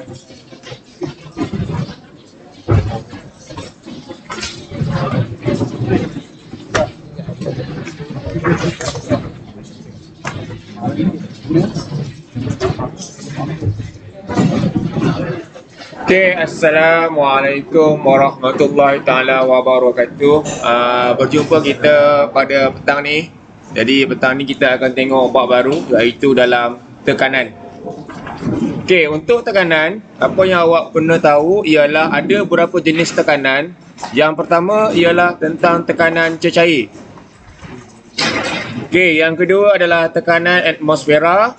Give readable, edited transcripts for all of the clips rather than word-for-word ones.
Okay, Assalamualaikum warahmatullahi taala wabarakatuh. Berjumpa kita pada petang ni. Jadi petang ni kita akan tengok bab baru, iaitu dalam tekanan. Okay, untuk tekanan, apa yang awak kena tahu ialah ada beberapa jenis tekanan. Yang pertama ialah tentang tekanan cecair. Okay, yang kedua adalah tekanan atmosfera.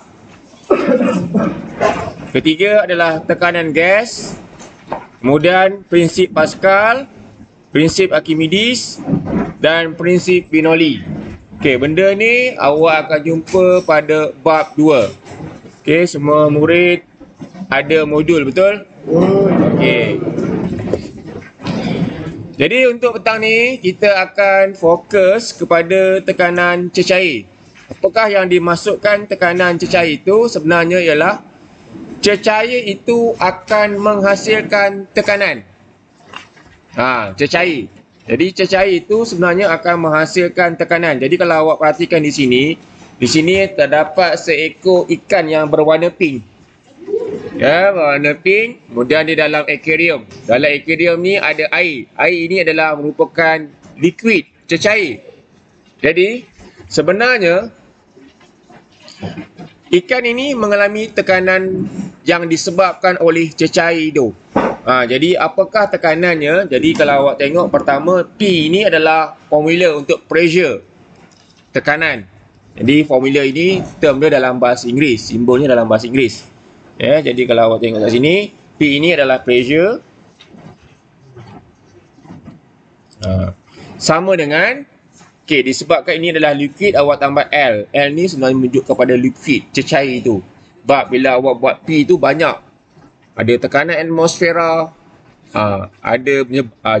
Ketiga adalah tekanan gas. Kemudian prinsip Pascal, prinsip Archimedes dan prinsip Bernoulli. Okey, benda ni awak akan jumpa pada bab 2. Okey, semua murid ada modul, betul? Okey. Jadi untuk petang ni kita akan fokus kepada tekanan cecair. Apakah yang dimasukkan tekanan cecair itu? Sebenarnya ialah cecair itu akan menghasilkan tekanan. Cecair. Jadi cecair itu sebenarnya akan menghasilkan tekanan. Jadi kalau awak perhatikan di sini terdapat seekor ikan yang berwarna pink. Ya, berwarna pink. Kemudian di dalam akuarium. Dalam akuarium ni ada air. Air ini adalah merupakan liquid, cecair. Jadi sebenarnya ikan ini mengalami tekanan yang disebabkan oleh cecair itu. Jadi apakah tekanannya? Jadi kalau awak tengok, pertama P ini adalah formula untuk pressure, tekanan. Jadi formula ini term dia dalam bahasa Inggeris, simbolnya dalam bahasa Inggeris. Ya, jadi kalau awak tengok kat sini, P ini adalah pressure. Sama dengan disebabkan ini adalah liquid, awak tambah L. L ni sebenarnya menunjuk kepada liquid, cecair itu. Sebab bila awak buat P itu banyak. Ada tekanan atmosfera,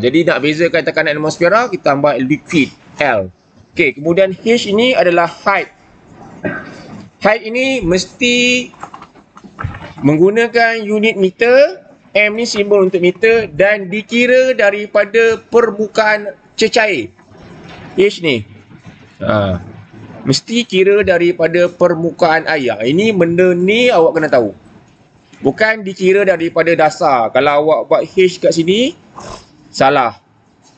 jadi nak bezakan tekanan atmosfera, kita tambah liquid, L. Kemudian H ini adalah height. Height ini mesti menggunakan unit meter. M ni simbol untuk meter dan dikira daripada permukaan cecair. H ni mesti kira daripada permukaan air. Ini benda ni awak kena tahu, bukan dikira daripada dasar. Kalau awak buat H kat sini, salah.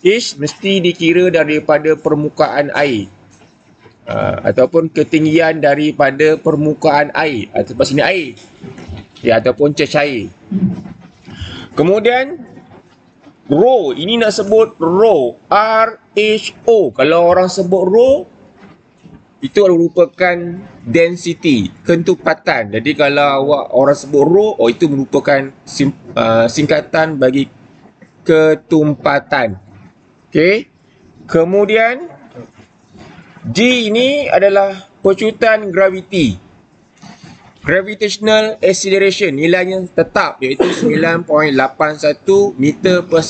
H mesti dikira daripada permukaan air, ataupun ketinggian daripada permukaan air, ataupun sini air, ataupun cecair. Kemudian rho, ini nak sebut rho, R-H-O. Kalau orang sebut rho, itu merupakan density, kentupatan. Jadi kalau orang sebut rho, itu merupakan singkatan bagi ketumpatan. Kemudian G ini adalah pecutan graviti, gravitational acceleration, nilainya tetap iaitu 9.81 meter per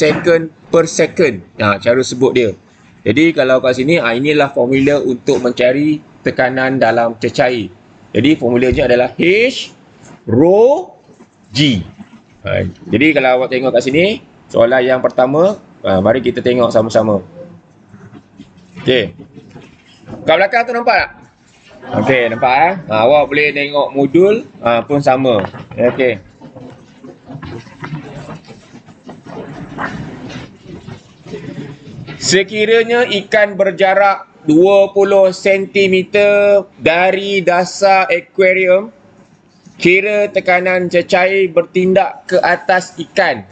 second. Cara sebut dia. Jadi kalau kat sini, inilah formula untuk mencari tekanan dalam cecair. Jadi formulanya adalah H rho G. Jadi kalau awak tengok kat sini, soalan yang pertama, mari kita tengok sama-sama. Kat belakang tu nampak tak? Nampak awak boleh tengok modul pun sama. Sekiranya ikan berjarak 20 cm dari dasar akuarium, kira tekanan cecair bertindak ke atas ikan.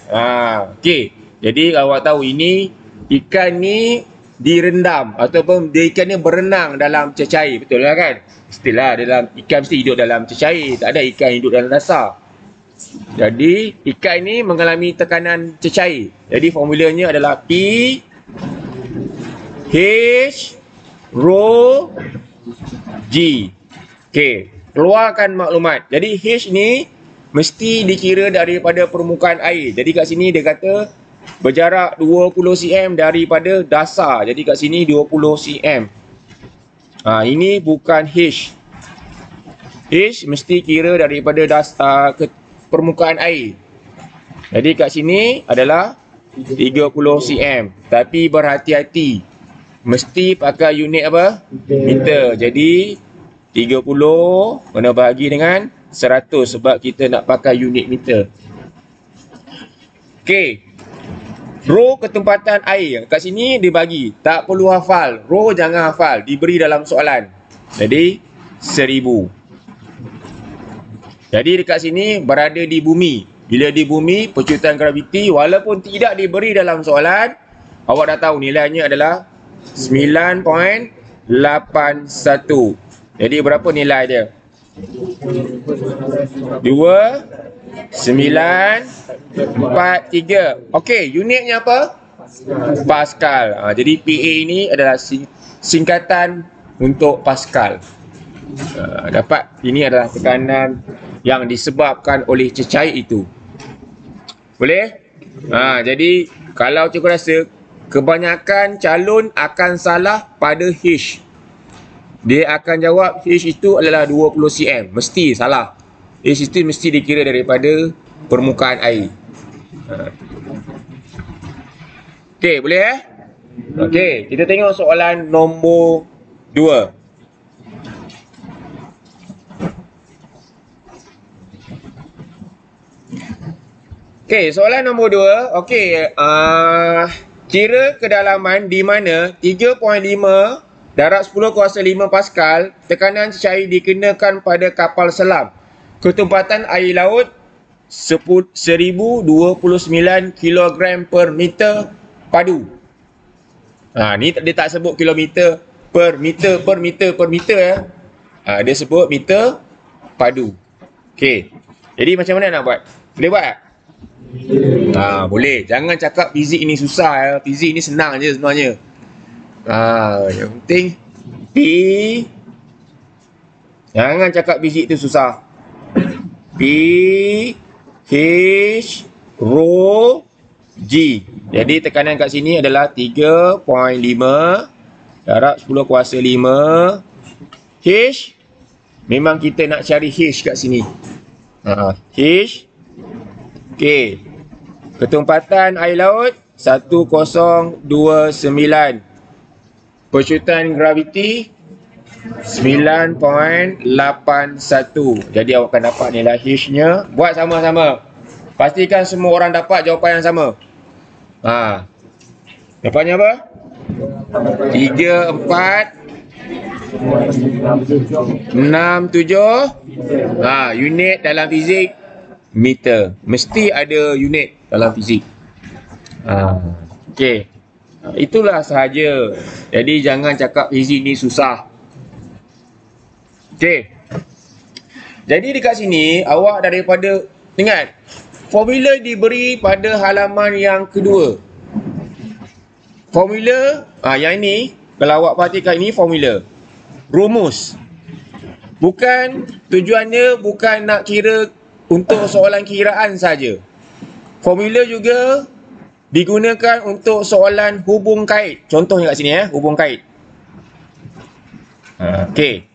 Jadi awak tahu ini ikan ni direndam ataupun ikan ni berenang dalam cecair, betul lah kan? Mestilah ikan mesti hidup dalam cecair, tak ada ikan hidup dalam dasar. Jadi ikan ni mengalami tekanan cecair. Jadi formulanya adalah P H rho G. Keluarkan maklumat. Jadi H ni mesti dikira daripada permukaan air. Jadi kat sini dia kata berjarak 20 cm daripada dasar. Jadi kat sini 20 cm. Ini bukan H. H mesti kira daripada dasar ke permukaan air. Jadi kat sini adalah 30 cm. Tapi berhati-hati. Mesti pakai unit apa? Meter. Jadi 30 kena bahagi dengan 100 sebab kita nak pakai unit meter. Okey. Row ketempatan air. Kat sini dia bagi. Tak perlu hafal. Row jangan hafal. Diberi dalam soalan. Jadi 1000. Jadi dekat sini berada di bumi. Bila di bumi, percuitan graviti walaupun tidak diberi dalam soalan, awak dah tahu nilainya adalah 9.81. Jadi berapa nilai dia? 2, 9, 4, 3. Okey, unitnya apa? Pascal. Jadi PA ini adalah singkatan untuk Pascal. Dapat ini adalah tekanan yang disebabkan oleh cecair itu. Boleh? Jadi kalau cikgu rasa kebanyakan calon akan salah pada H. Dia akan jawab H itu adalah 20 cm. Mesti salah. H itu mesti dikira daripada permukaan air. Okey, boleh Okey, kita tengok soalan nombor 2. Okey, soalan nombor 2. Okey, kira kedalaman di mana 3.5 darat 10 kuasa 5 Pascal, tekanan cecair dikenakan pada kapal selam. Ketempatan air laut 1029 kg per meter padu. Ni dia tak sebut kilometer per meter ya. Dia sebut meter padu. Okey. Jadi macam mana nak buat? Boleh buat tak? Boleh. Jangan cakap fizik ini susah ya. Fizik ini senang je sebenarnya. Yang penting P. Jangan cakap fizik itu susah. P H rho G. Jadi tekanan kat sini adalah 3.5 darat 10 kuasa 5 H. Memang kita nak cari H kat sini. H. Okey. Ketempatan air laut 1029. Percuitan graviti 9.81. Jadi awak akan dapat nilai H-nya. Buat sama-sama. Pastikan semua orang dapat jawapan yang sama. Jawapannya apa? 3, 4, 6, 7. Unit dalam fizik meter. Mesti ada unit dalam fizik. Okey. Itulah sahaja. Jadi jangan cakap fizik ni susah. Okey. Jadi dekat sini awak daripada ingat formula diberi pada halaman yang kedua. Formula yang ini kalau awak perhatikan ini formula. Rumus. Bukan tujuannya bukan nak kira untuk soalan kiraan saja. Formula juga digunakan untuk soalan hubung kait. Contohnya kat sini hubung kait. Okey.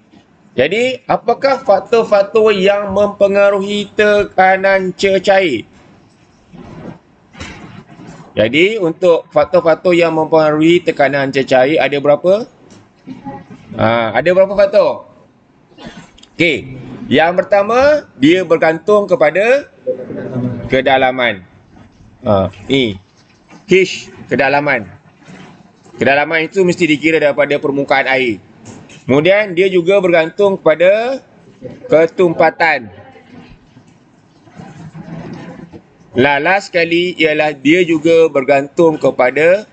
Jadi, apakah faktor-faktor yang mempengaruhi tekanan cecair? Jadi, untuk faktor-faktor yang mempengaruhi tekanan cecair ada berapa? Ada berapa faktor? Okey. Yang pertama, dia bergantung kepada kedalaman. Ni. H, kedalaman. Kedalaman itu mesti dikira daripada permukaan air. Kemudian, dia juga bergantung kepada ketumpatan. Last sekali ialah dia juga bergantung kepada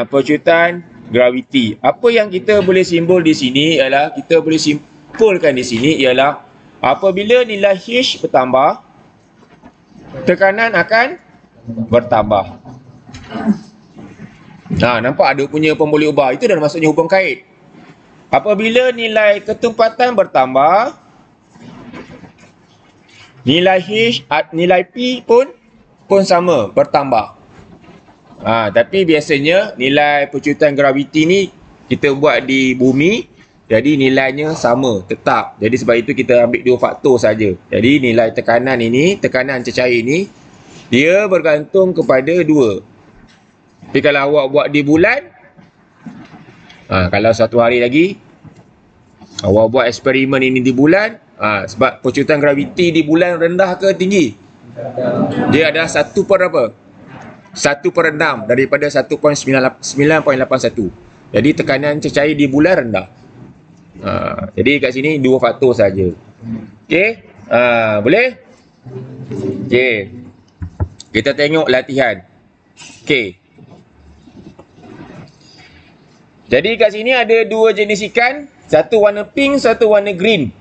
percuitan graviti. Apa yang kita boleh simbol di sini ialah kita boleh simpulkan di sini ialah apabila nilai H bertambah, tekanan akan bertambah. Nampak ada punya pemboleh ubah. Itu dah maksudnya hubung kait. Apabila nilai ketumpatan bertambah, nilai H, nilai P pun sama, bertambah. Tapi biasanya nilai percuitan graviti ni kita buat di bumi, jadi nilainya sama, tetap. Jadi sebab itu kita ambil dua faktor saja. Jadi nilai tekanan ini, tekanan cecair ini Dia bergantung kepada 2. Tapi kalau awak buat di bulan, kalau satu hari lagi awak buat eksperimen ini di bulan, sebab percutan graviti di bulan rendah ke tinggi? Dia adalah 1 per berapa? 1/6 daripada 9.81. Jadi tekanan cecair di bulan rendah. Jadi kat sini 2 faktor saja. Okey? Boleh? Okey. Kita tengok latihan. Okey. Jadi kat sini ada 2 jenis ikan, satu warna pink, satu warna green.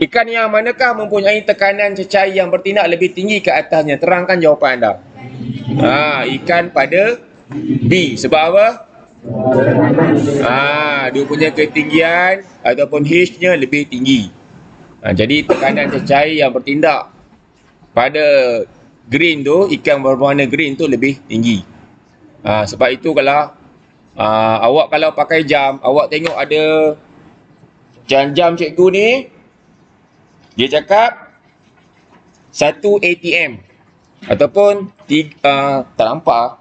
Ikan yang manakah mempunyai tekanan cecair yang bertindak lebih tinggi ke atasnya? Terangkan jawapan anda. Ikan pada B. Sebab apa? Dia punya ketinggian ataupun H-nya lebih tinggi. Jadi tekanan cecair yang bertindak pada green tu, ikan berwarna green tu lebih tinggi. Sebab itu kalau awak kalau pakai jam, awak tengok ada jam-jam cikgu ni, dia cakap 1 ATM ataupun tak nampak.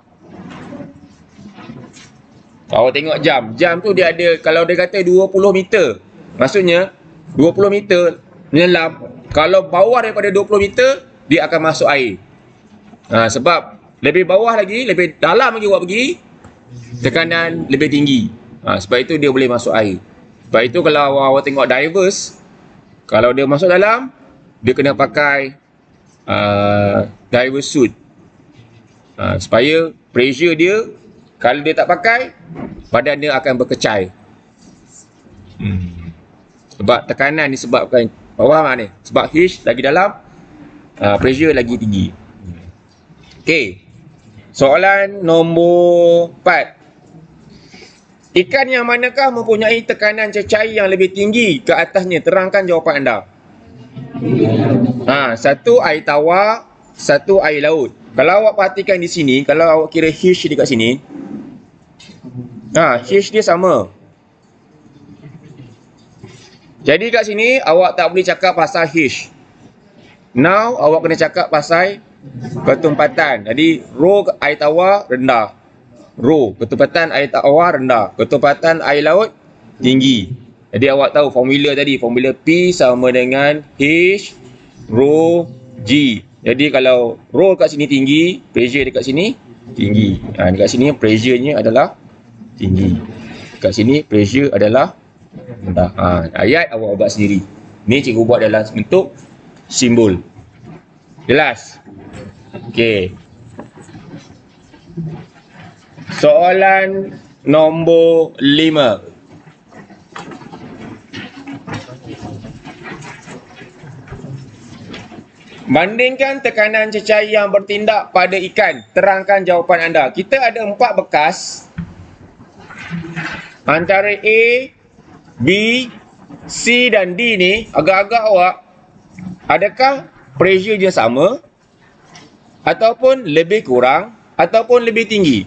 Awak tengok jam tu dia ada, kalau dia kata 20 meter, maksudnya 20 meter menyelam. Kalau bawah daripada 20 meter, dia akan masuk air. Sebab lebih bawah lagi, lebih dalam lagi awak pergi, tekanan lebih tinggi. Sebab itu dia boleh masuk air. Sebab itu kalau awak tengok divers, kalau dia masuk dalam, dia kena pakai diver suit. Supaya pressure dia, kalau dia tak pakai, badan dia akan berkecai. Sebab tekanan disebabkan bawah ni. Sebab H lagi dalam, pressure lagi tinggi. Okey. Soalan nombor 4. Ikan yang manakah mempunyai tekanan cecair yang lebih tinggi ke atasnya? Terangkan jawapan anda. Satu air tawar, satu air laut. Kalau awak perhatikan di sini, kalau awak kira H dekat sini, H dia sama. Jadi kat sini awak tak boleh cakap pasal H. Now awak kena cakap pasal ketumpatan. Jadi rho air tawar rendah, rho ketumpatan air tawar rendah, ketumpatan air laut tinggi. Jadi awak tahu formula tadi, formula P sama dengan H rho G. Jadi kalau rho kat sini tinggi, pressure dekat sini tinggi. Dekat sini pressure-nya adalah tinggi. Kat sini pressure adalah rendah. Ayat awak buat sendiri. Ni cikgu buat dalam bentuk simbol. Jelas? Okey. Soalan nombor 5. Bandingkan tekanan cecair yang bertindak pada ikan. Terangkan jawapan anda. Kita ada 4 bekas. Antara A, B, C dan D ni, agak-agak awak, adakah pressure dia sama? Ataupun lebih kurang? Ataupun lebih tinggi?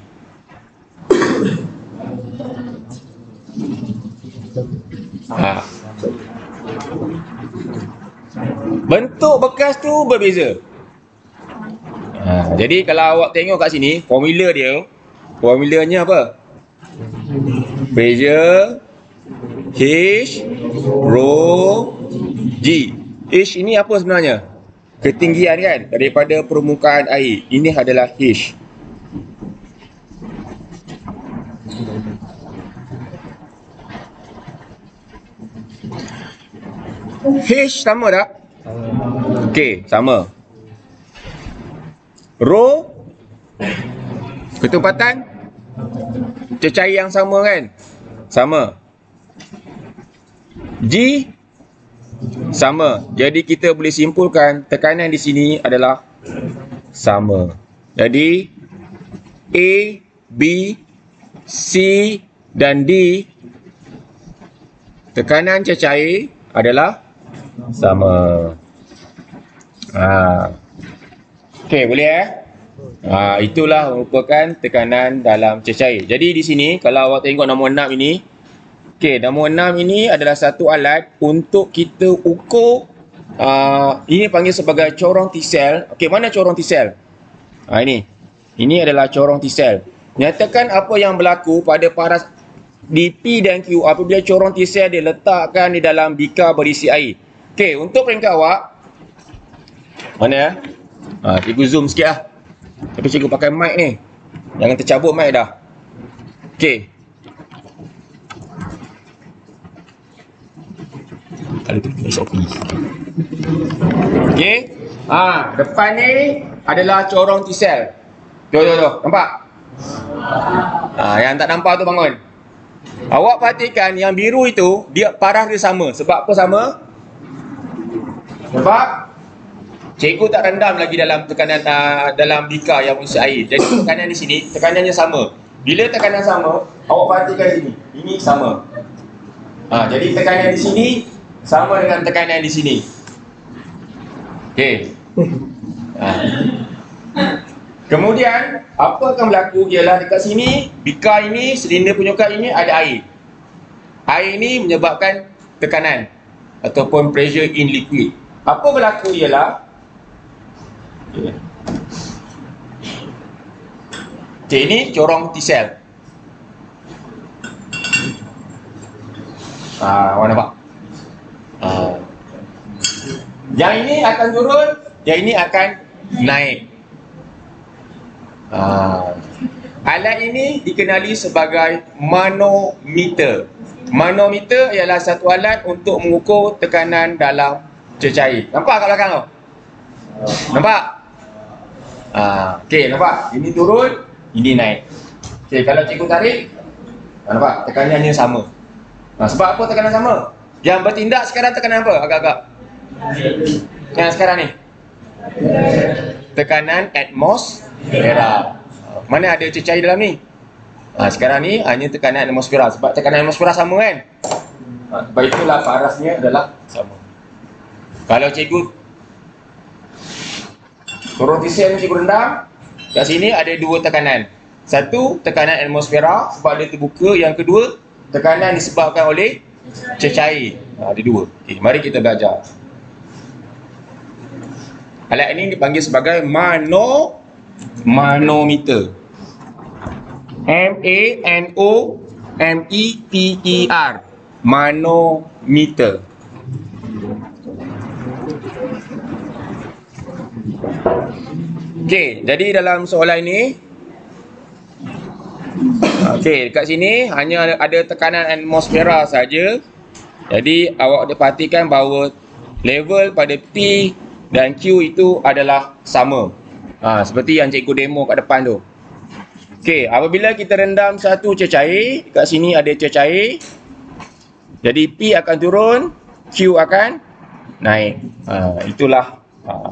Bentuk bekas tu berbeza. Jadi kalau awak tengok kat sini, formula dia, formulanya apa? Pressure H rho G. H ini apa sebenarnya? Ketinggian kan daripada permukaan air. Ini adalah H. H sama tak? Okey, sama. Rho ketumpatan cecair yang sama kan? Sama. G sama. Jadi kita boleh simpulkan tekanan di sini adalah sama. Jadi A, B, C dan D, tekanan cecair adalah sama. Okey, boleh itulah merupakan tekanan dalam cecair. Jadi di sini kalau awak tengok nombor 6 ini, okey, nombor 6 ini adalah satu alat untuk kita ukur Ini panggil sebagai corong T-cell. Okey, mana corong T-cell? Ini adalah corong T-cell. Nyatakan apa yang berlaku pada paras di P dan Q apabila corong T-cell diletakkan di dalam bikar berisi air. Okey, untuk peringkat awak, mana ya? Cikgu zoom sikit lah. Tapi cikgu pakai mic ni. Jangan tercabut mic dah. Okey. Kalau tu SOP. Okey. Depan ni adalah corong T-cell. Tu. Nampak? Yang tak nampak tu bangun. Awak perhatikan yang biru itu, dia paras dia sama. Sebab apa sama? Sebab cikgu tak rendam lagi dalam tekanan dalam bikar yang berisi air. Jadi tekanan di sini, tekanannya sama. Bila tekanan sama, awak perhatikan sini. Ini sama. Jadi tekanan di sini sama dengan tekanan di sini. Okey. Kemudian apa akan berlaku ialah dekat sini, bikar ini, silinder penyukat ini ada air. Air ini menyebabkan tekanan ataupun pressure in liquid. Apa berlaku ialah ini corong T-cell. Awak nampak? Yang ini akan turun, yang ini akan naik. Alat ini dikenali sebagai manometer. Manometer ialah satu alat untuk mengukur tekanan dalam cecair. Nampak kat belakang tu? Nampak? Okey, nampak? Ini turun, ini naik. Okey, kalau cikgu tarik, nampak? Tekanannya sama. Sebab apa tekanan sama? Yang bertindak sekarang tekanan apa? Agak-agak. Yang sekarang ni? Tekanan atmosfera. Mana ada cecair dalam ni? Sekarang ni hanya tekanan atmosfera. Sebab tekanan atmosfera sama kan? Sebab itulah parasnya adalah sama. Kalau cikgu corong T-cell ni cikgu rendam, kat sini ada dua tekanan. Satu, tekanan atmosfera sebab dia terbuka. Yang kedua, tekanan disebabkan oleh cecair. Ada dua. Okay, mari kita belajar. Alat ini dipanggil sebagai manometer. M-A-N-O-M-E-T-E-R. Manometer. Okey, jadi dalam soalan ini, dekat sini hanya ada tekanan atmosfera saja. Jadi awak ada perhatikan bahawa level pada P dan Q itu adalah sama. Seperti yang cikgu demo kat depan tu. Okey, apabila kita rendam satu cecair, kat sini ada cecair. Jadi P akan turun, Q akan naik. Itulah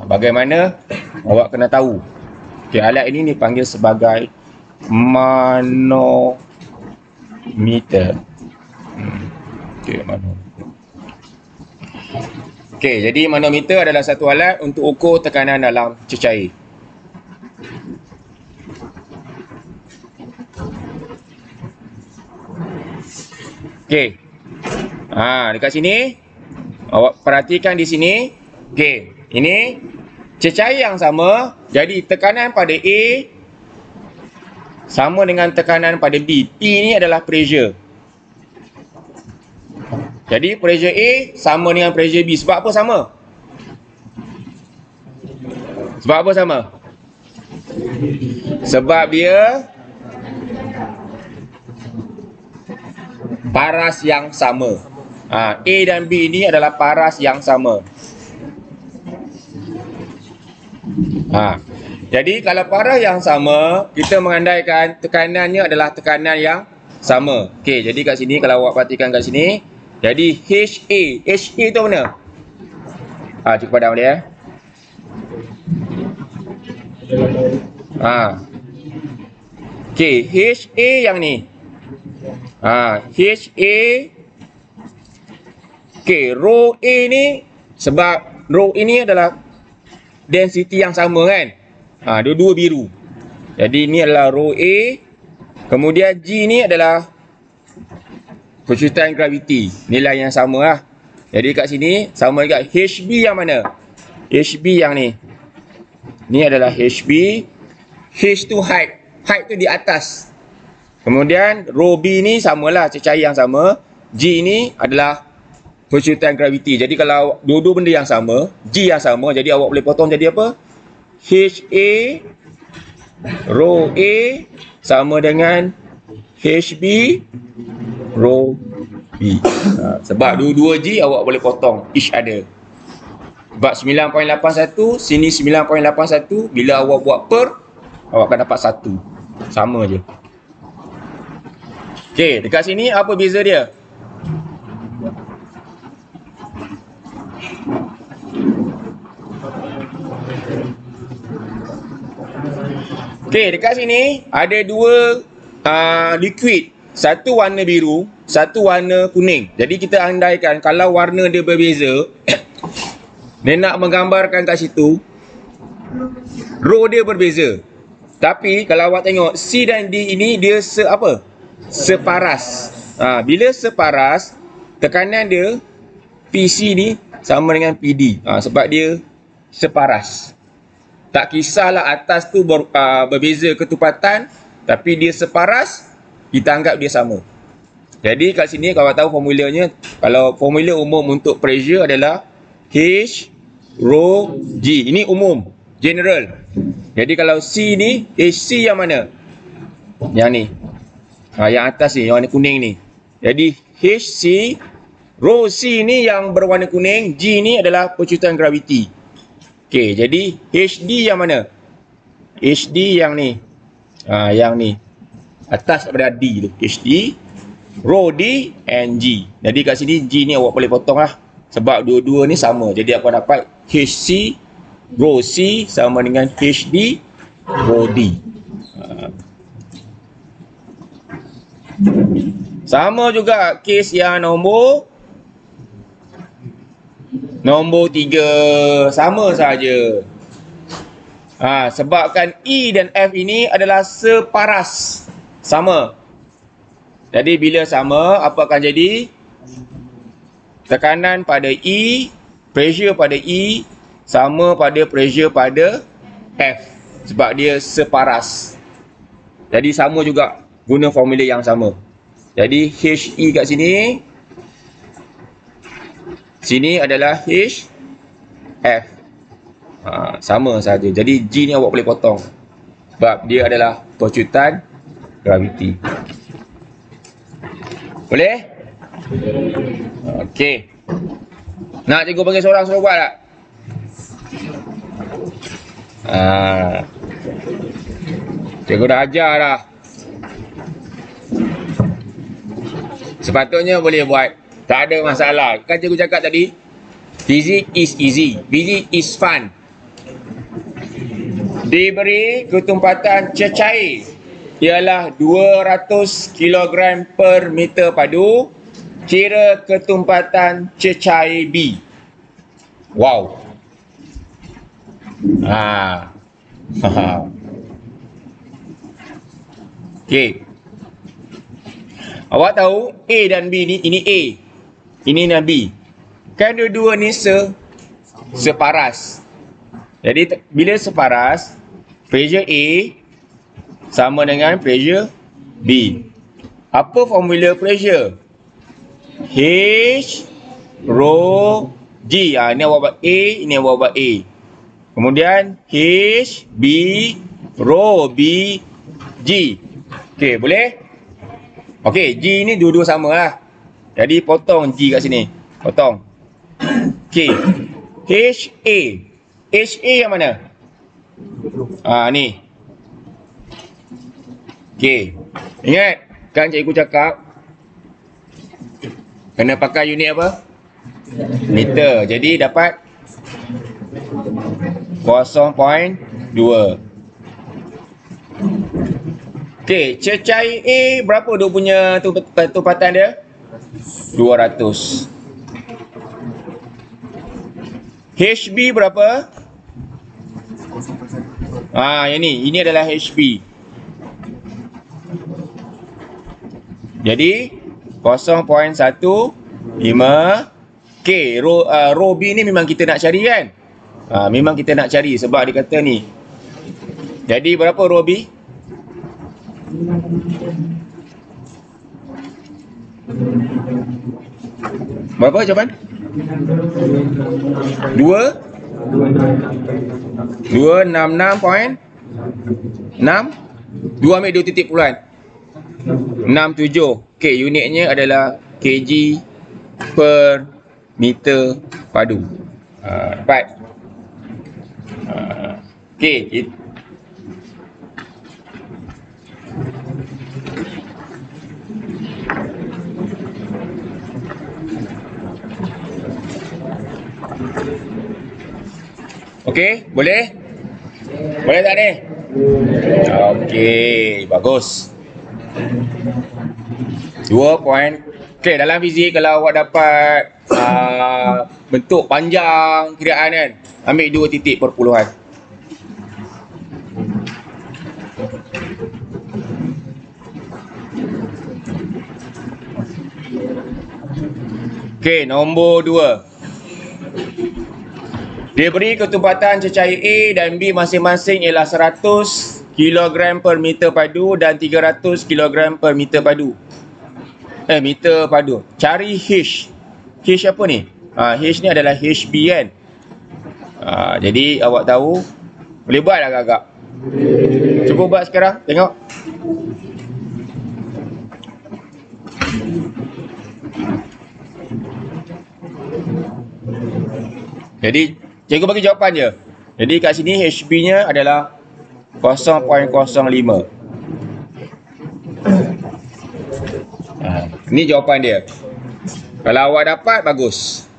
bagaimana awak kena tahu. Okey, alat ini dipanggil sebagai manometer. Okey, jadi manometer adalah satu alat untuk ukur tekanan dalam cecair. Okey. Dekat sini awak perhatikan di sini. Okey, ini cecair yang sama, jadi tekanan pada A sama dengan tekanan pada B. P ni adalah pressure. Jadi pressure A sama dengan pressure B. Sebab apa sama? Sebab apa sama? Sebab dia paras yang sama. A dan B ni adalah paras yang sama. Jadi kalau paras yang sama, kita mengandaikan tekanannya adalah tekanan yang sama. Okey, jadi kat sini kalau awak perhatikan kat sini, jadi HA tu mana? Cukup padam dia. Okey, HA yang ni. HA. Okey, rho A ni sebab rho ini adalah density yang sama kan? Dua-dua biru. Jadi ni adalah rho A. Kemudian G ni adalah kesulitan graviti. Nilai yang sama lah. Jadi kat sini sama juga HB yang mana? HB yang ni. Ni adalah HB. H tu height. Height tu di atas. Kemudian rho B ni samalah, cecair yang sama. G ni adalah percutan graviti. Jadi kalau dua-dua benda yang sama, G yang sama, jadi awak boleh potong jadi apa? HA rho A sama dengan HB rho B. Sebab dua-dua G awak boleh potong each other. Sebab 9.81, sini 9.81, bila awak buat per, awak akan dapat 1. Sama je. Okey, dekat sini apa beza dia? Okey, dekat sini ada dua liquid. Satu warna biru, satu warna kuning. Jadi kita andaikan kalau warna dia berbeza, dia nak menggambarkan kat situ, rho dia berbeza. Tapi kalau awak tengok C dan D ini dia separas. Bila separas, tekanan dia PC ni sama dengan PD. Sebab dia separas. Tak kisahlah atas tu berbeza ketupatan, tapi dia separas, kita anggap dia sama. Jadi kat sini kalau tahu formulanya, kalau formula umum untuk pressure adalah H rho G. Ini umum, general. Jadi kalau C ni, HC yang mana? Yang ni. Yang atas ni, yang warna kuning ni. Jadi HC, rho C ni yang berwarna kuning, G ni adalah percutan graviti. Okey, jadi HD yang mana? HD yang ni. Yang ni. Atas daripada D tu. HD, rho D and G. Jadi kat sini G ni awak boleh potong lah. Sebab dua-dua ni sama. Jadi aku dapat HC, rho C sama dengan HD, rho D. Sama juga kes yang nombor 3. Sama saja. Sebabkan E dan F ini adalah separas. Sama. Jadi bila sama, apa akan jadi? Tekanan pada E, pressure pada E sama pada pressure pada F. Sebab dia separas. Jadi sama juga guna formula yang sama. Jadi HE kat sini, sini adalah HF. Sama saja. Jadi G ni awak boleh potong. Sebab dia adalah percutan graviti. Boleh? Okey. Nak cikgu bagi seorang suruh buat tak? Cikgu dah ajar dah. Sepatutnya boleh buat. Tak ada masalah. Kan cikgu cakap tadi, physics is easy. Physics is fun. Diberi ketumpatan cecair ialah 200 kg per meter padu. Kira ketumpatan cecair B. Wow. Okey. Awak tahu A dan B ni, ini A, ini dan B. Kan dua-dua ni separas. Jadi bila separas, pressure A sama dengan pressure B. Apa formula pressure? H rho G. Ini awak buat A, ini awak buat A. Kemudian H B rho B G. Okey, boleh? Okey, G ni dua-dua sama lah. Jadi potong G kat sini. Potong. Okey. HA. HA yang mana? Ni. Okey. Ingat, kan cikgu cakap kena pakai unit apa? Meter. Jadi dapat 0.2. Okey, cecair A berapa dia punya tumpatan dia? 200. HB berapa? Yang ni. Ini adalah HB. Jadi 0.15 Okey, row B ni memang kita nak cari kan? Memang kita nak cari sebab dia kata ni. Jadi berapa row B? Berapa jawapan? 266.6 2 ambil 2 titik puluhan 67. Okey, unitnya adalah kg per meter padu. Dapat. Okey, okey, boleh? Boleh tak ni? Okey, bagus. 2 point. Okey, dalam fizik kalau awak dapat bentuk panjang kiraan kan, ambil 2 titik perpuluhan. Okey, nombor 2. Dia beri ketumpatan cecair A dan B masing-masing ialah 100 kg per meter padu dan 300 kg per meter padu. Meter padu. Cari H. H apa ni? H ni adalah HB kan? Jadi awak tahu. Boleh buat agak-agak? Cuba buat sekarang. Tengok. Jadi cikgu bagi jawapan je. Jadi kat sini HB-nya adalah 0.05. Ni jawapan dia. Kalau awak dapat, bagus.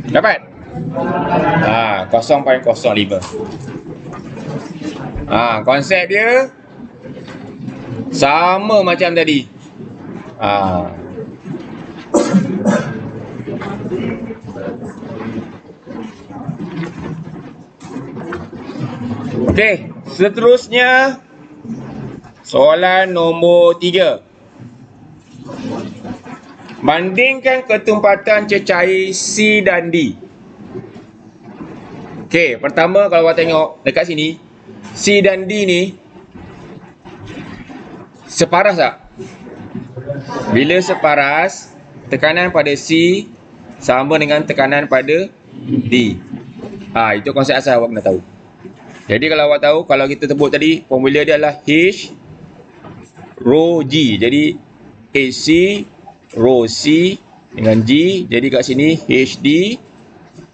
Dapat? 0.05. Konsep dia sama macam tadi. Okey, seterusnya soalan nombor 3. Bandingkan ketumpatan cecair C dan D. Okey, pertama kalau awak tengok dekat sini, C dan D ni separas tak? Bila separas, tekanan pada C sama dengan tekanan pada D. Itu konsep asal awak kena tahu. Jadi kalau awak tahu, kalau kita sebut tadi, formula dia adalah H rho G. Jadi AC rho C dengan G. Jadi kat sini HD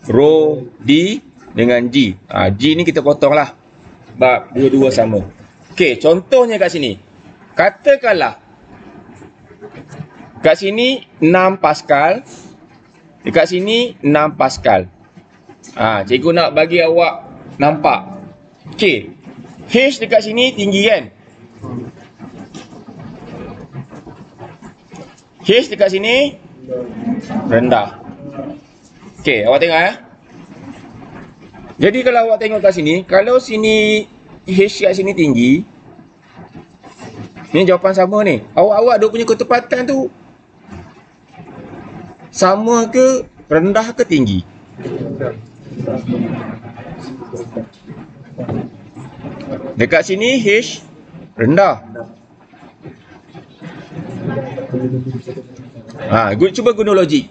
rho D dengan G. G ni kita potong lah, sebab dua-dua sama. Okey, contohnya kat sini. Katakanlah kat sini 6 Pascal, dekat sini 6 Pascal. Cikgu nak bagi awak nampak. Okey, H dekat sini tinggi kan? H dekat sini rendah. Okey, awak tengok Jadi kalau awak tengok kat sini, kalau sini H kat sini tinggi, ni jawapan sama ni. Awak dia punya ketepatan tu sama ke, rendah ke, tinggi? Dekat sini H rendah. Cuba guna logik.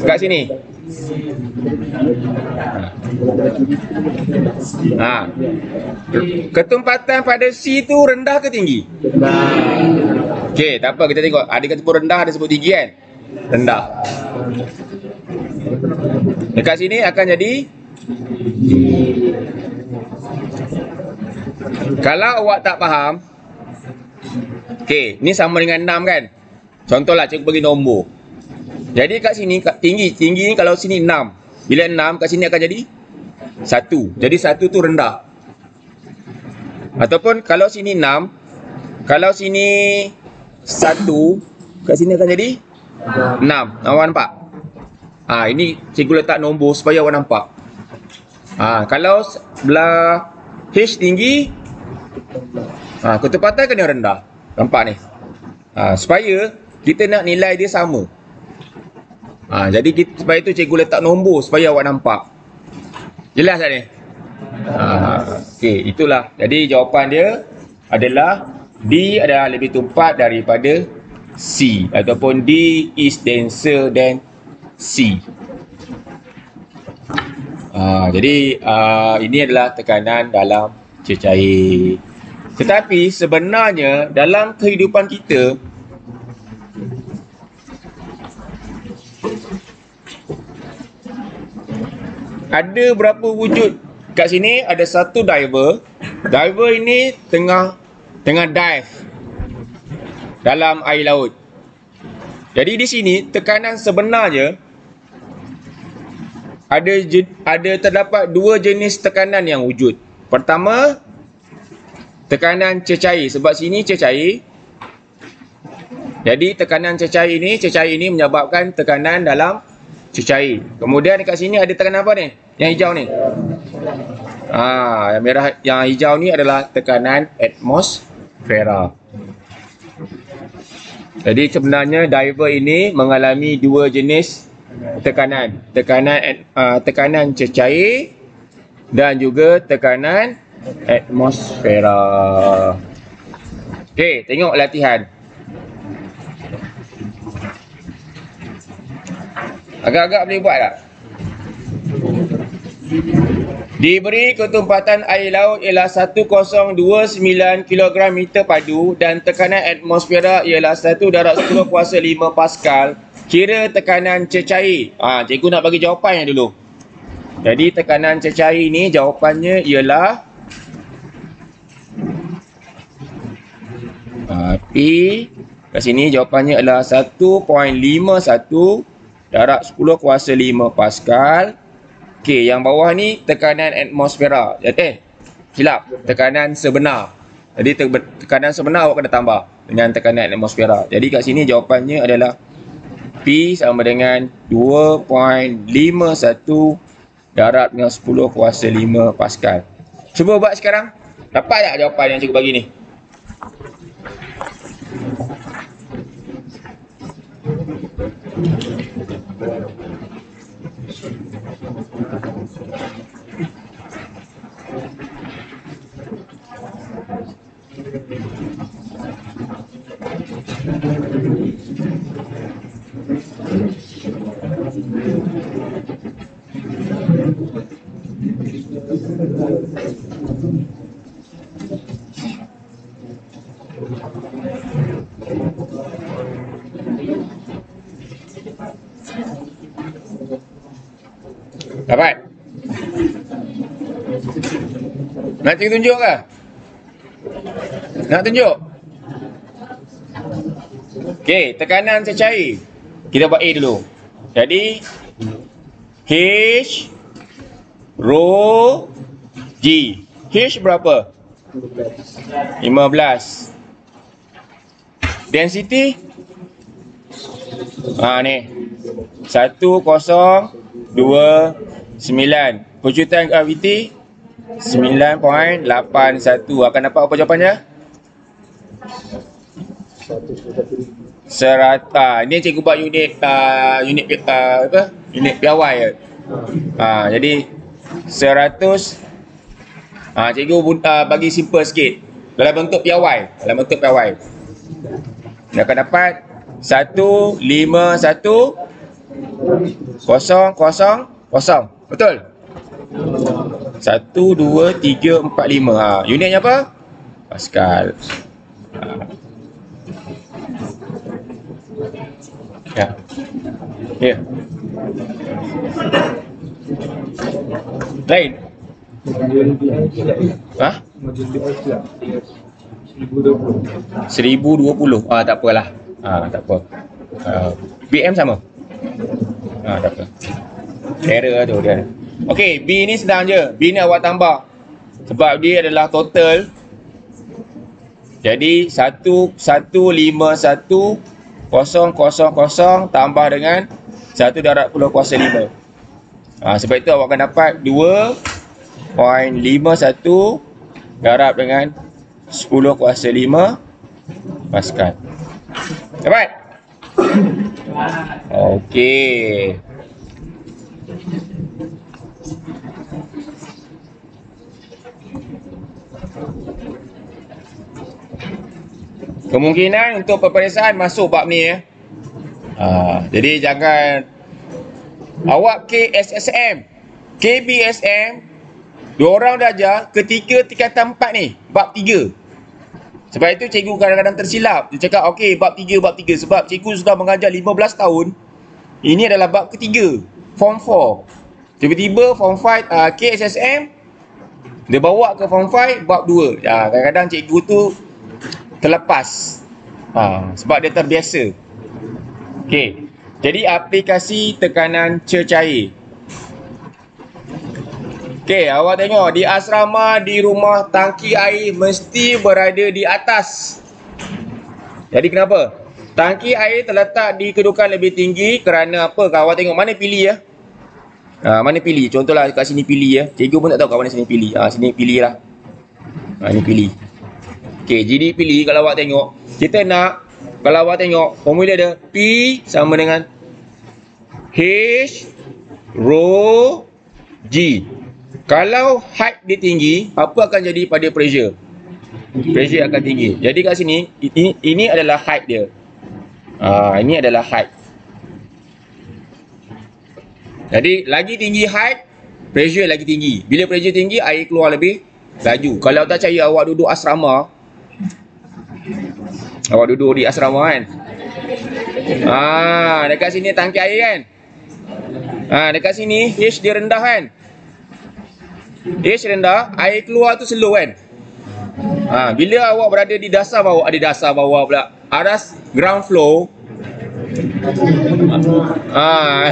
Kat sini. Ketumpatan pada C tu rendah ke tinggi? Okey, tak apa, kita tengok. Ada kata sebut rendah, ada sebut tinggi kan? Rendah. Dekat sini akan jadi, kalau awak tak faham, okey, ni sama dengan 6 kan? Contohlah cikgu bagi nombor. Jadi kat sini tinggi ni kalau sini 6. Bila 6 kat sini akan jadi 1. Jadi 1 tu rendah. Ataupun kalau sini 6, kalau sini 1, kat sini akan jadi 6. Awak nampak? Ini cikgu letak nombor supaya awak nampak. Kalau belah H tinggi, ketepatan kena rendah. Nampak ni? Supaya kita nak nilai dia sama. Jadi sebab itu cikgu letak nombor supaya awak nampak. Jelas tak ni? Okey, itulah. Jadi jawapan dia adalah D adalah lebih tumpat daripada C, ataupun D is denser than C. Jadi ini adalah tekanan dalam cecair. Tetapi sebenarnya dalam kehidupan kita, ada berapa wujud? Kat sini ada satu diver. Diver ini tengah dive dalam air laut. Jadi di sini tekanan sebenarnya terdapat dua jenis tekanan yang wujud. Pertama, tekanan cecair. Sebab sini cecair. Jadi tekanan cecair ini menyebabkan tekanan dalam cecair. Kemudian dekat sini ada tekanan apa ni? Yang hijau ni. Yang merah, yang hijau ni adalah tekanan atmosfera. Jadi sebenarnya diver ini mengalami dua jenis tekanan. Tekanan cecair dan juga tekanan atmosfera. Okey, tengok latihan. Agak-agak boleh buat tak? Diberi ketumpatan air laut ialah 1029 kg meter padu dan tekanan atmosfera ialah 1 darab 10 kuasa 5 Pascal. Kira tekanan cecair. Cikgu nak bagi jawapannya dulu. Jadi tekanan cecair ini jawapannya ialah P. Kat sini jawapannya adalah 1.51 darab 10 kuasa 5 Pascal. Okey, yang bawah ni tekanan atmosfera. Silap, tekanan sebenar. Jadi tekanan sebenar awak kena tambah dengan tekanan atmosfera. Jadi kat sini jawapannya adalah P sama dengan 2.51 darab dengan 10 kuasa 5 Pascal. Cuba buat sekarang. Dapat tak jawapan yang cikgu bagi ni? Dapat? Nak cikgu tunjuk ke? Nak tunjuk? Okey, tekanan cecair. Kita buat A dulu. Jadi H rho G. H berapa? 15. Density? Ni 1029. Percutan graviti 9.81. Akan dapat apa jawapannya? Ini cikgu buat unit unit piawai. Jadi 100. Cikgu bagi simple sikit. Dalam bentuk piawai. Dia akan dapat 151,000. Betul? 1, 2, 3, 4, 5. Unitnya apa? Pascal. Ya. Lain? 1020. Tak apalah. Tak apa. BM sama. Tak apa. Error tu dia. Okey, B ni senang je. B ni awak tambah. Sebab dia adalah total Jadi 1,151,000 tambah dengan 1 darab 10 kuasa 5. Sebab itu awak akan dapat 2.51 darab dengan 10 kuasa 5 Pascal. Dapat? Okey. Kemungkinan untuk peperiksaan masuk bab ni ya. Jadi jangan awak KSSM, KBSM, diorang dah ajar ketika tingkatan 4 ni, bab 3. Sebab itu cikgu kadang-kadang tersilap. Dia cakap okey bab 3 sebab cikgu sudah mengajar 15 tahun. Ini adalah bab ketiga, form 4. Tiba-tiba form 5 KSSM dia bawa ke form 5 bab 2. Kadang-kadang cikgu tu terlepas sebab dia terbiasa. Okey. Jadi aplikasi tekanan cecair. Okey, awak tengok di asrama, di rumah, tangki air mesti berada di atas. Jadi kenapa? Tangki air terletak di kedudukan lebih tinggi kerana apa? Kalau awak tengok mana pilih ya. Mana pilih? Contohlah kat sini pilih ya. Cikgu pun tak tahu kat mana sini pilih. Sini pilih lah. Ini pilih. Okey, jadi pilih kalau awak tengok. Kita nak, kalau awak tengok, formula dia P sama dengan H rho G. Kalau height dia tinggi, apa akan jadi pada pressure? Pressure akan tinggi. Jadi kat sini, ini adalah height dia. Ini adalah height. Jadi, lagi tinggi height, pressure lagi tinggi. Bila pressure tinggi, air keluar lebih laju. Kalau tak percaya awak duduk asrama, awak duduk di asrama kan. Dekat sini tangki air kan. Dekat sini H dia rendah kan. H rendah, air keluar tu slow kan. Bila awak berada di dasar bawah, pula. Atas ground floor.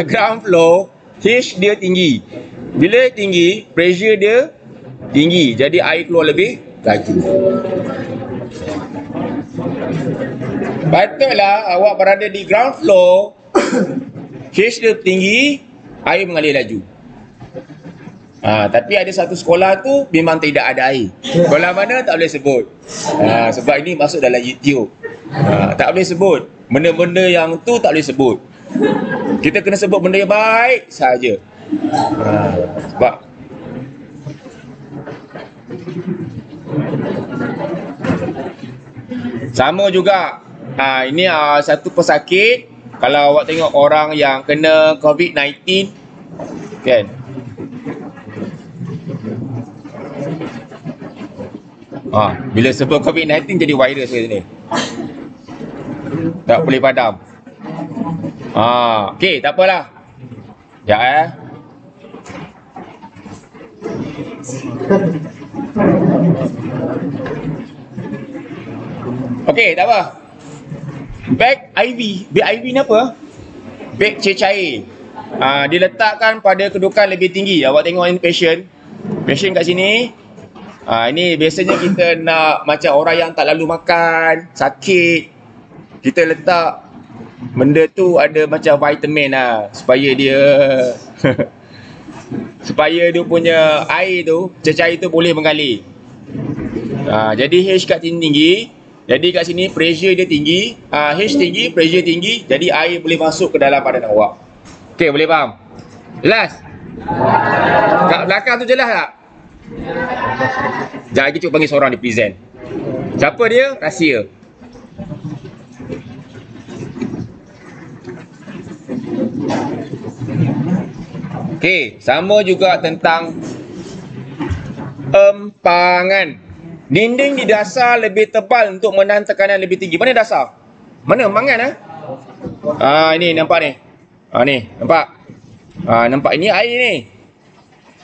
Ground floor, H dia tinggi. Bila tinggi, pressure dia tinggi. Jadi air keluar lebih laju. Patutlah awak berada di ground floor, H dia tinggi, air mengalir laju. Tapi ada satu sekolah tu memang tidak ada air. Sekolah mana tak boleh sebut. Sebab ini masuk dalam YouTube. Tak boleh sebut. Benda-benda yang tu tak boleh sebut. Kita kena sebut benda yang baik saja. Sebab sama juga. Ini satu pesakit. Kalau awak tengok orang yang kena COVID-19 kan, bila sebut COVID-19 jadi virus ke sini. Tak boleh padam. Okey, tak apalah. Sekejap Okey, tak apa. Bag IV. Bag IV ni apa? Bag cecair. Diletakkan pada kedudukan lebih tinggi. Awak tengok ini patient. Patient kat sini. Ini biasanya kita nak macam orang yang tak lalu makan, sakit. Kita letak benda tu ada macam vitamin supaya dia supaya dia punya air tu, cecair tu boleh mengalir. Jadi H kat sini tinggi. Jadi kat sini pressure dia tinggi. H tinggi, pressure tinggi. Jadi air boleh masuk ke dalam badan awak. Okey, boleh faham? Jelas? Kat belakang tu jelas tak? Sekejap lagi cuba panggil seorang dia present. Siapa dia? Rahsia. Okey, sama juga tentang empangan. Dinding di dasar lebih tebal untuk menahan tekanan lebih tinggi. Mana dasar? Mana empangan ini nampak ni. Ni, nampak? Nampak ini air ni.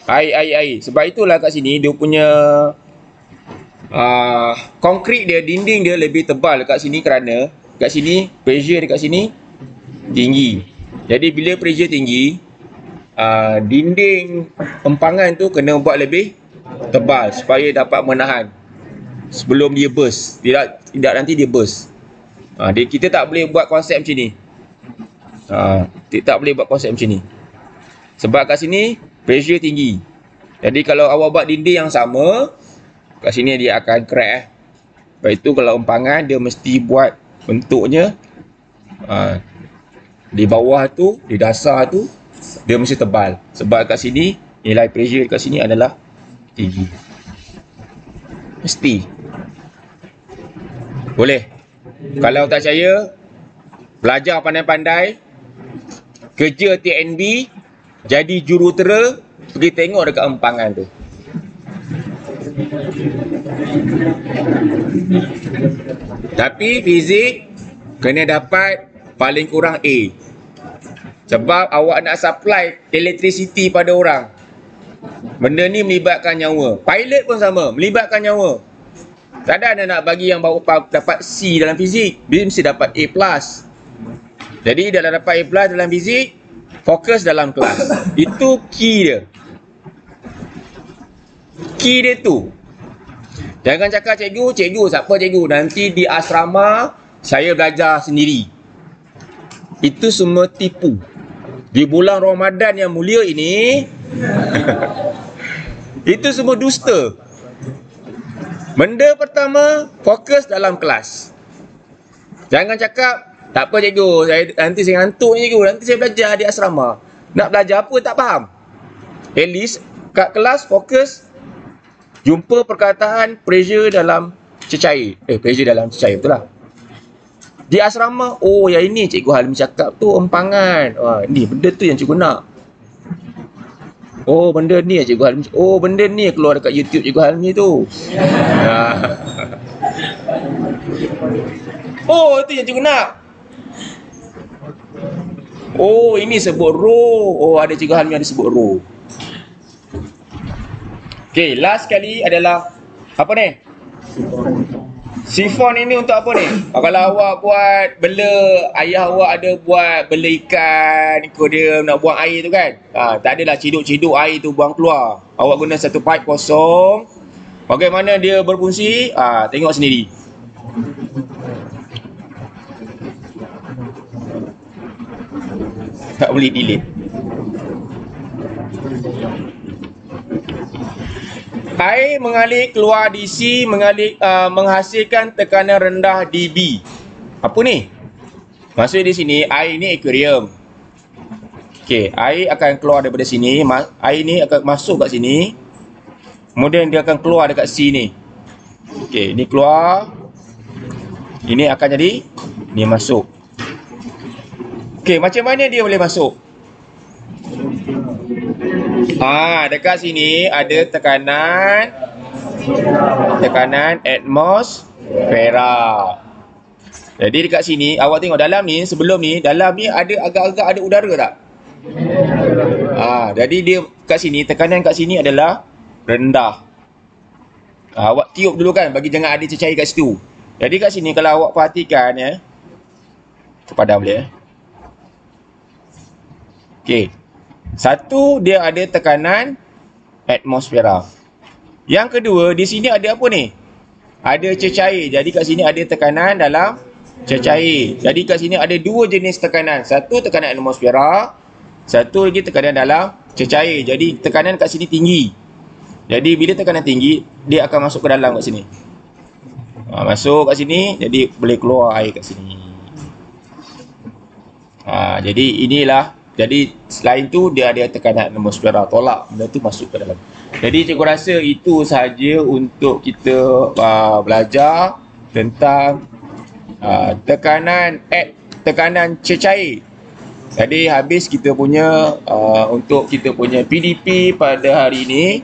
Air. Sebab itulah kat sini dia punya konkrit dia, dinding dia lebih tebal kat sini kerana kat sini pressure dekat sini tinggi. Jadi bila pressure tinggi, dinding empangan tu kena buat lebih tebal supaya dapat menahan sebelum dia burst. Tidak nanti dia burst. Kita tak boleh buat konsep macam ni. Tak boleh buat konsep macam ni. Sebab kat sini pressure tinggi. Jadi kalau awak buat dinding yang sama, kat sini dia akan crack. Lepas itu kalau empangan dia mesti buat bentuknya di bawah tu, di dasar tu dia mesti tebal. Sebab kat sini nilai pressure kat sini adalah tinggi. Mesti. Boleh. Kalau tak percaya, belajar pandai-pandai, kerja TNB, jadi jurutera, pergi tengok dekat empangan tu. Tapi fizik kena dapat paling kurang A. Sebab awak nak supply electricity pada orang. Benda ni melibatkan nyawa. Pilot pun sama, melibatkan nyawa. Tak ada nak bagi yang baru dapat C dalam fizik, dia mesti dapat A+. Jadi dalam dapat A+ dalam fizik, fokus dalam kelas. Itu key dia. Key dia tu. Jangan cakap cikgu, siapa cikgu? Nanti di asrama saya belajar sendiri. Itu semua tipu. Di bulan Ramadan yang mulia ini itu semua dusta. Benda pertama, fokus dalam kelas. Jangan cakap, tak apa cikgu, nanti saya ngantuk cikgu, nanti saya belajar di asrama. Nak belajar apa tak faham. At least kat kelas fokus, jumpa perkataan pressure dalam cecair. Pressure dalam cecair, betul lah. Di asrama, oh yang ini Cikgu Halim cakap tu empangan. Ni benda tu yang cikgu nak. Oh benda ni Cikgu Halim. Oh benda ni keluar dekat YouTube Cikgu Halim ni tu. Oh itu yang cikgu nak. Oh ini sebut row. Oh ada Cikgu Halim yang ada sebut row. Okay, last kali adalah apa ni? Sifon ini untuk apa ni? Kalau awak buat bela, ayah awak ada buat bela ikan, dia nak buang air tu kan? Tak adalah ciduk-ciduk air tu buang keluar. Awak guna satu pipe kosong. Bagaimana dia berfungsi? Tengok sendiri. Tak boleh delete. Air mengalir keluar DC, menghasilkan tekanan rendah dB. Apa ni? Maksud di sini, air ni aquarium. Okey, air akan keluar daripada sini. Air ni akan masuk kat sini. Kemudian dia akan keluar dekat sini. Okey, ni keluar. Ini akan jadi, ni masuk. Okey, macam mana dia boleh masuk? Dekat sini ada tekanan atmosfera. Jadi dekat sini awak tengok dalam ni, sebelum ni, dalam ni ada agak-agak ada udara tak? Jadi dia kat sini, tekanan kat sini adalah rendah. Awak tiup dulu kan, bagi jangan ada cecair kat situ. Jadi kat sini kalau awak perhatikan ya. Padam boleh Okey. Satu, dia ada tekanan atmosfera. Yang kedua, di sini ada apa ni? Ada cecair. Jadi kat sini ada tekanan dalam cecair. Jadi kat sini ada dua jenis tekanan. Satu tekanan atmosfera, satu lagi tekanan dalam cecair. Jadi tekanan kat sini tinggi. Jadi bila tekanan tinggi, dia akan masuk ke dalam kat sini. Masuk kat sini, jadi boleh keluar air kat sini. Jadi inilah. Jadi selain tu dia ada tekanan atmosfera, tolak benda tu masuk ke dalam. Jadi cikgu rasa itu sahaja untuk kita belajar tentang tekanan cecair. Jadi habis kita punya untuk kita punya PDP pada hari ini.